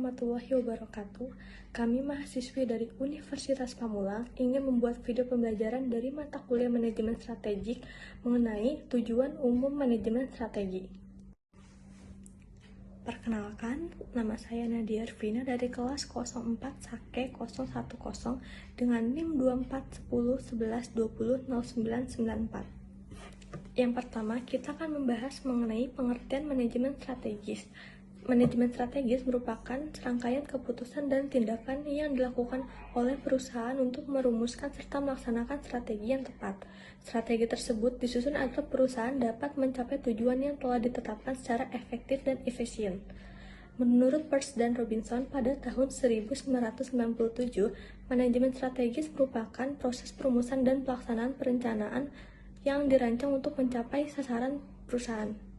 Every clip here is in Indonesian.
warahmatullahi wabarakatuh. Kami mahasiswi dari Universitas Pamulang ingin membuat video pembelajaran dari mata kuliah manajemen strategik mengenai tujuan umum manajemen strategi. Perkenalkan, nama saya Nadia Arvina dari kelas 04 Sake 010 dengan NIM 241011200994. Yang pertama, kita akan membahas mengenai pengertian manajemen strategis. Manajemen strategis merupakan serangkaian keputusan dan tindakan yang dilakukan oleh perusahaan untuk merumuskan serta melaksanakan strategi yang tepat. Strategi tersebut disusun agar perusahaan dapat mencapai tujuan yang telah ditetapkan secara efektif dan efisien. Menurut Peirce dan Robinson, pada tahun 1997, manajemen strategis merupakan proses perumusan dan pelaksanaan perencanaan yang dirancang untuk mencapai sasaran perusahaan.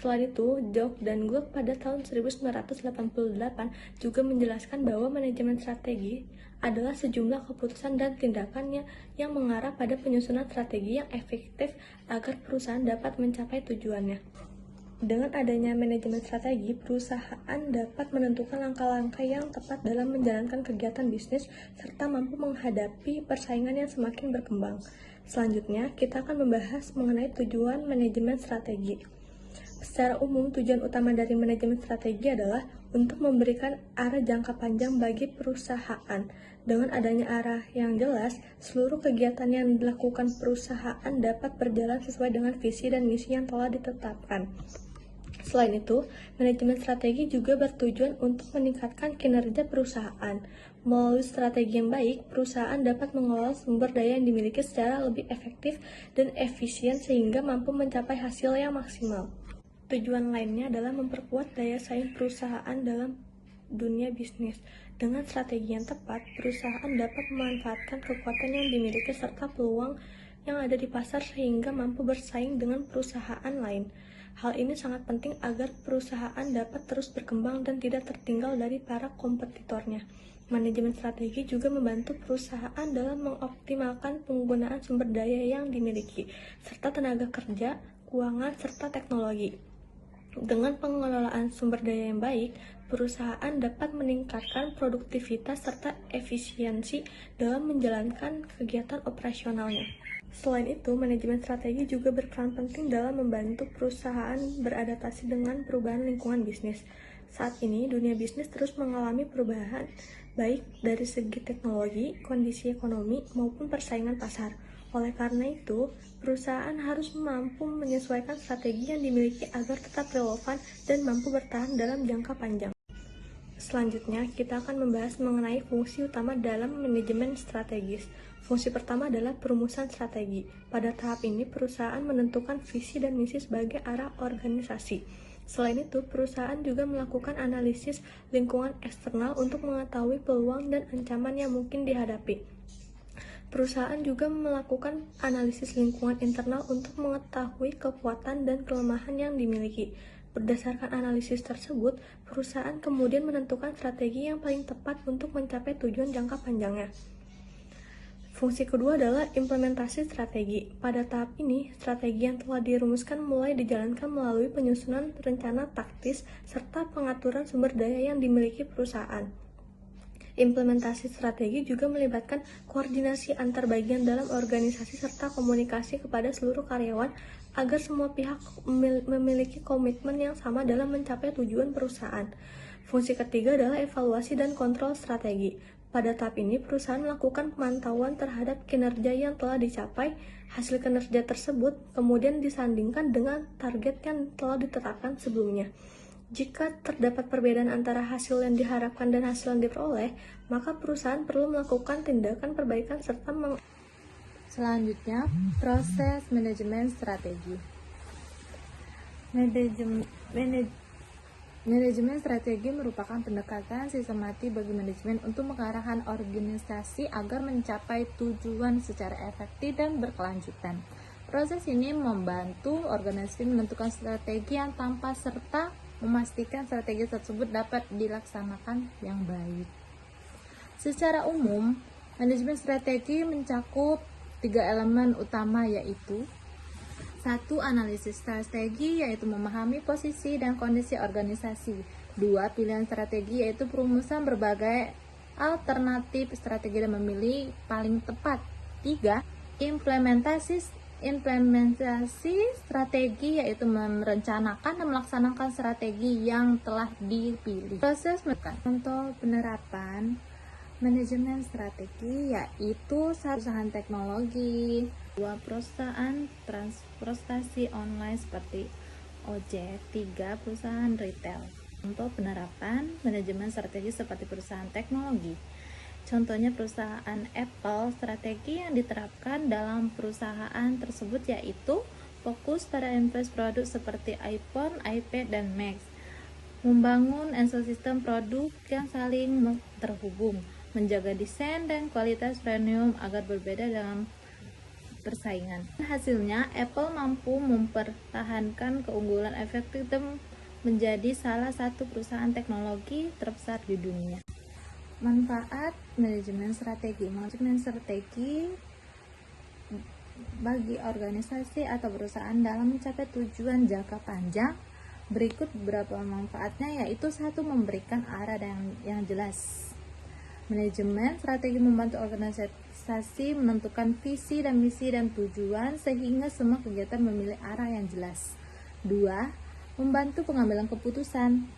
Selain itu, Jauch dan Gluck pada tahun 1988 juga menjelaskan bahwa manajemen strategi adalah sejumlah keputusan dan tindakannya yang mengarah pada penyusunan strategi yang efektif agar perusahaan dapat mencapai tujuannya. Dengan adanya manajemen strategi, perusahaan dapat menentukan langkah-langkah yang tepat dalam menjalankan kegiatan bisnis serta mampu menghadapi persaingan yang semakin berkembang. Selanjutnya, kita akan membahas mengenai tujuan manajemen strategi. Secara umum, tujuan utama dari manajemen strategi adalah untuk memberikan arah jangka panjang bagi perusahaan. Dengan adanya arah yang jelas, seluruh kegiatan yang dilakukan perusahaan dapat berjalan sesuai dengan visi dan misi yang telah ditetapkan. Selain itu, manajemen strategi juga bertujuan untuk meningkatkan kinerja perusahaan. Melalui strategi yang baik, perusahaan dapat mengelola sumber daya yang dimiliki secara lebih efektif dan efisien sehingga mampu mencapai hasil yang maksimal. Tujuan lainnya adalah memperkuat daya saing perusahaan dalam dunia bisnis. Dengan strategi yang tepat, perusahaan dapat memanfaatkan kekuatan yang dimiliki serta peluang yang ada di pasar sehingga mampu bersaing dengan perusahaan lain. Hal ini sangat penting agar perusahaan dapat terus berkembang dan tidak tertinggal dari para kompetitornya. Manajemen strategi juga membantu perusahaan dalam mengoptimalkan penggunaan sumber daya yang dimiliki, serta tenaga kerja, keuangan, serta teknologi. Dengan pengelolaan sumber daya yang baik, perusahaan dapat meningkatkan produktivitas serta efisiensi dalam menjalankan kegiatan operasionalnya. Selain itu, manajemen strategi juga berperan penting dalam membantu perusahaan beradaptasi dengan perubahan lingkungan bisnis. Saat ini, dunia bisnis terus mengalami perubahan, baik dari segi teknologi, kondisi ekonomi, maupun persaingan pasar. Oleh karena itu, perusahaan harus mampu menyesuaikan strategi yang dimiliki agar tetap relevan dan mampu bertahan dalam jangka panjang. Selanjutnya, kita akan membahas mengenai fungsi utama dalam manajemen strategis. Fungsi pertama adalah perumusan strategi. Pada tahap ini, perusahaan menentukan visi dan misi sebagai arah organisasi. Selain itu, perusahaan juga melakukan analisis lingkungan eksternal untuk mengetahui peluang dan ancaman yang mungkin dihadapi. Perusahaan juga melakukan analisis lingkungan internal untuk mengetahui kekuatan dan kelemahan yang dimiliki. Berdasarkan analisis tersebut, perusahaan kemudian menentukan strategi yang paling tepat untuk mencapai tujuan jangka panjangnya. Fungsi kedua adalah implementasi strategi. Pada tahap ini, strategi yang telah dirumuskan mulai dijalankan melalui penyusunan rencana taktis serta pengaturan sumber daya yang dimiliki perusahaan. Implementasi strategi juga melibatkan koordinasi antar bagian dalam organisasi serta komunikasi kepada seluruh karyawan agar semua pihak memiliki komitmen yang sama dalam mencapai tujuan perusahaan. Fungsi ketiga adalah evaluasi dan kontrol strategi. Pada tahap ini, perusahaan melakukan pemantauan terhadap kinerja yang telah dicapai. Hasil kinerja tersebut kemudian disandingkan dengan target yang telah ditetapkan sebelumnya. Jika terdapat perbedaan antara hasil yang diharapkan dan hasil yang diperoleh, maka perusahaan perlu melakukan tindakan perbaikan serta Selanjutnya, proses manajemen strategi. Manajemen strategi merupakan pendekatan sistematis bagi manajemen untuk mengarahkan organisasi agar mencapai tujuan secara efektif dan berkelanjutan. Proses ini membantu organisasi menentukan strategi yang tampak serta memastikan strategi tersebut dapat dilaksanakan yang baik. Secara umum, manajemen strategi mencakup 3 elemen utama, yaitu 1. Analisis strategi, yaitu memahami posisi dan kondisi organisasi. 2. Pilihan strategi yaitu perumusan berbagai alternatif strategi dan memilih paling tepat. 3. Implementasi strategi yaitu merencanakan dan melaksanakan strategi yang telah dipilih. Proses contoh penerapan manajemen strategi yaitu perusahaan teknologi, 2. Perusahaan transportasi online seperti ojek, 3. Perusahaan retail. Contoh penerapan manajemen strategi seperti perusahaan teknologi. Contohnya perusahaan Apple, strategi yang diterapkan dalam perusahaan tersebut yaitu fokus pada invest produk seperti iPhone, iPad, dan Mac, membangun ekosistem produk yang saling terhubung, menjaga desain dan kualitas premium agar berbeda dalam persaingan. Hasilnya, Apple mampu mempertahankan keunggulan efektif dan menjadi salah satu perusahaan teknologi terbesar di dunia. Manfaat manajemen strategi. Manajemen strategi bagi organisasi atau perusahaan dalam mencapai tujuan jangka panjang. Berikut beberapa manfaatnya, yaitu 1. Memberikan arah yang jelas. Manajemen strategi membantu organisasi menentukan visi dan misi dan tujuan sehingga semua kegiatan memilih arah yang jelas. 2. Membantu pengambilan keputusan.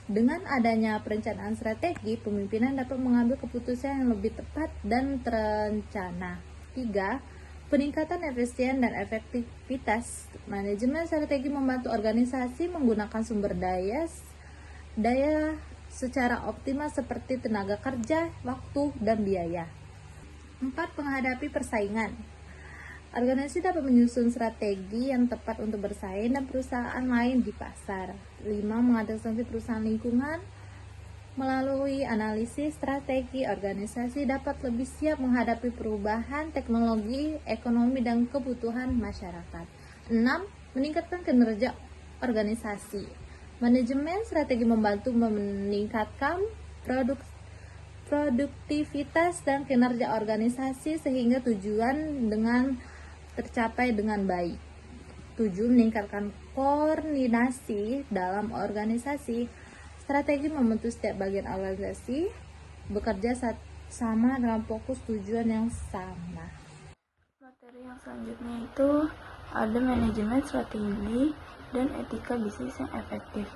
Dengan adanya perencanaan strategi, pemimpinan dapat mengambil keputusan yang lebih tepat dan terencana. 3. Peningkatan efisien dan efektivitas. Manajemen strategi membantu organisasi menggunakan sumber daya secara optimal seperti tenaga kerja, waktu, dan biaya. 4. Menghadapi persaingan. Organisasi dapat menyusun strategi yang tepat untuk bersaing dan perusahaan lain di pasar. 5. Mengadaptasi perusahaan lingkungan. Melalui analisis strategi, organisasi dapat lebih siap menghadapi perubahan teknologi, ekonomi, dan kebutuhan masyarakat. 6. Meningkatkan kinerja organisasi. Manajemen strategi membantu meningkatkan produktivitas dan kinerja organisasi sehingga tujuan tercapai dengan baik. 7. Meningkatkan koordinasi dalam organisasi. Strategi membantu setiap bagian organisasi bekerja sama dengan fokus tujuan yang sama. Materi yang selanjutnya itu ada manajemen strategi dan etika bisnis yang efektif.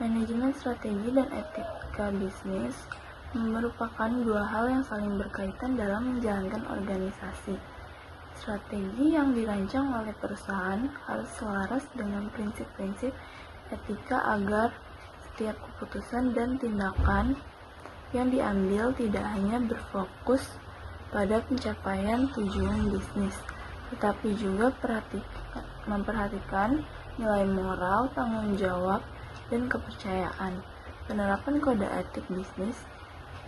Manajemen strategi dan etika bisnis merupakan dua hal yang saling berkaitan dalam menjalankan organisasi. Strategi yang dirancang oleh perusahaan harus selaras dengan prinsip-prinsip etika agar setiap keputusan dan tindakan yang diambil tidak hanya berfokus pada pencapaian tujuan bisnis, tetapi juga memperhatikan nilai moral, tanggung jawab, dan kepercayaan. Penerapan kode etik bisnis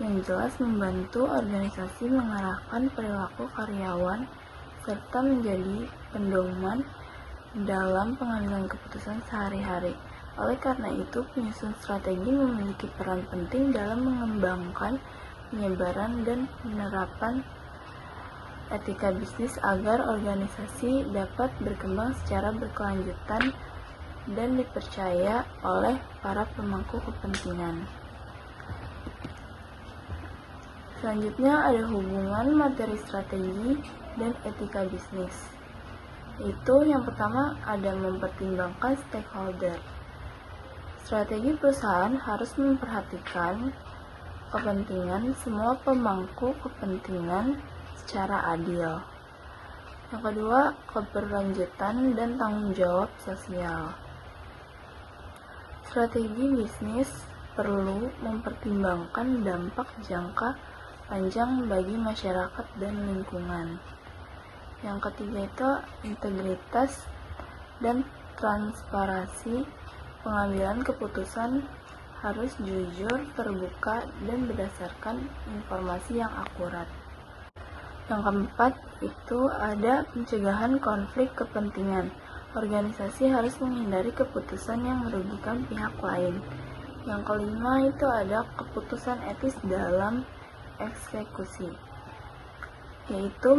yang jelas membantu organisasi mengarahkan perilaku karyawan serta menjadi pedoman dalam pengambilan keputusan sehari-hari. Oleh karena itu, penyusun strategi memiliki peran penting dalam mengembangkan penyebaran dan penerapan etika bisnis agar organisasi dapat berkembang secara berkelanjutan dan dipercaya oleh para pemangku kepentingan. Selanjutnya ada hubungan materi strategi dan etika bisnis. Itu yang pertama ada mempertimbangkan stakeholder. Strategi perusahaan harus memperhatikan kepentingan semua pemangku kepentingan secara adil. Yang kedua, keberlanjutan dan tanggung jawab sosial. Strategi bisnis perlu mempertimbangkan dampak jangka panjang bagi masyarakat dan lingkungan. Yang ketiga itu integritas dan transparansi. Pengambilan keputusan harus jujur, terbuka, dan berdasarkan informasi yang akurat. Yang keempat itu ada pencegahan konflik kepentingan. Organisasi harus menghindari keputusan yang merugikan pihak lain. Yang kelima itu ada keputusan etis dalam eksekusi, yaitu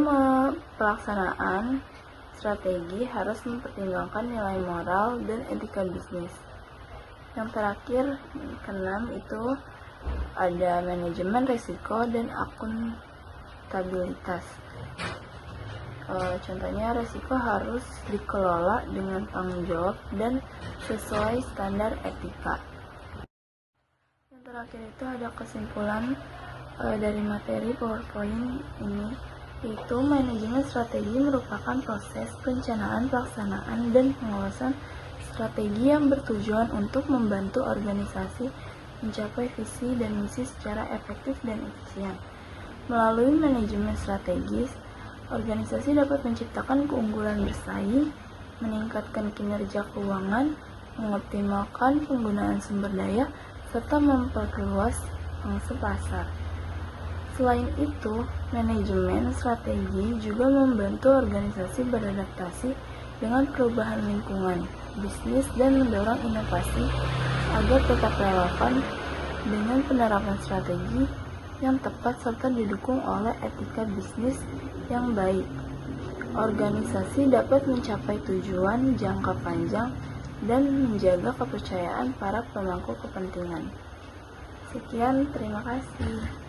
pelaksanaan strategi harus mempertimbangkan nilai moral dan etika bisnis. Yang terakhir, keenam itu ada manajemen risiko dan akuntabilitas. Contohnya, risiko harus dikelola dengan tanggung jawab dan sesuai standar etika. Yang terakhir itu ada kesimpulan dari materi PowerPoint ini, yaitu manajemen strategi merupakan proses perencanaan, pelaksanaan, dan pengawasan strategi yang bertujuan untuk membantu organisasi mencapai visi dan misi secara efektif dan efisien. Melalui manajemen strategis, organisasi dapat menciptakan keunggulan bersaing, meningkatkan kinerja keuangan, mengoptimalkan penggunaan sumber daya, serta memperluas pangsa pasar. Selain itu, manajemen strategi juga membantu organisasi beradaptasi dengan perubahan lingkungan bisnis dan mendorong inovasi agar tetap relevan dengan penerapan strategi yang tepat serta didukung oleh etika bisnis yang baik. Organisasi dapat mencapai tujuan jangka panjang dan menjaga kepercayaan para pemangku kepentingan. Sekian, terima kasih.